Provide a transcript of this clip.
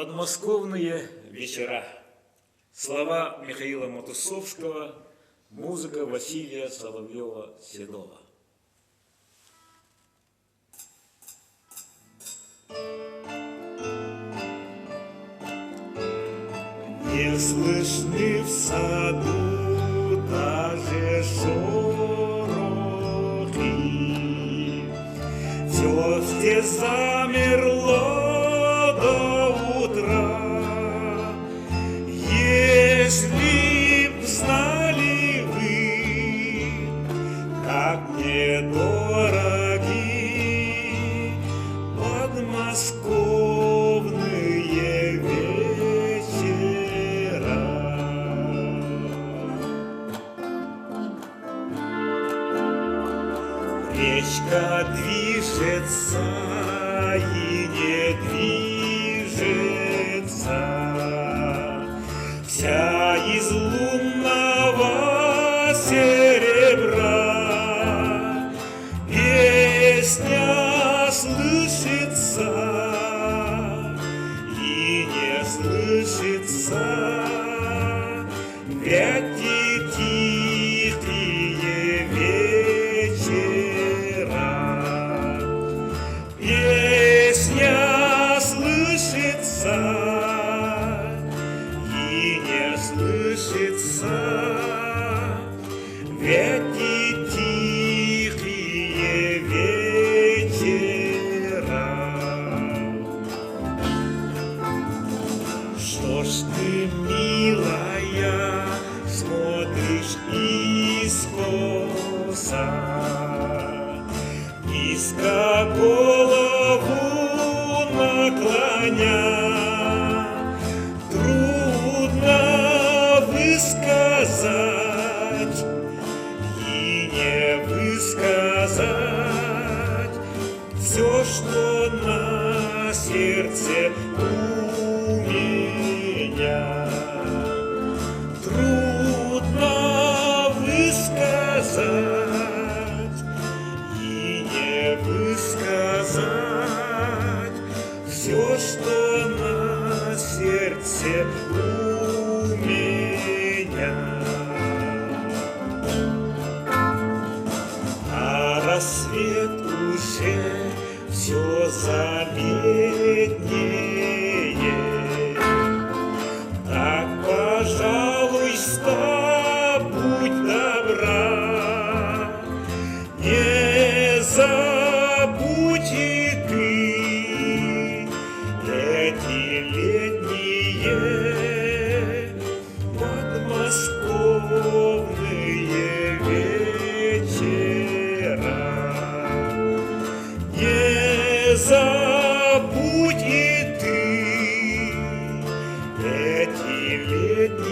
Подмосковные вечера. Слова Михаила Матусовского, музыка Василия Соловьева-Седова. Не слышны в саду даже шорохи, все здесь замерло до утра. Если б знали вы, как мне дороги подмосковные вечера. Речка движется и не движется, вся из лунного серебра. Песня слышится и не слышится, эти тихие вечера. Песня слышится и не слышится, эти тихие вечера. Что ж ты, милая, смотришь искоса, низко голову наклоня? Трудно высказать и не высказать все, что на сердце у меня. Трудно высказать и не высказать все, что на сердце у меня. А рассвет уже все заметнее. Так, пожалуй, будь добра, не забудь и ты эти летние подмосковные вечера. Не забудь и ты эти летние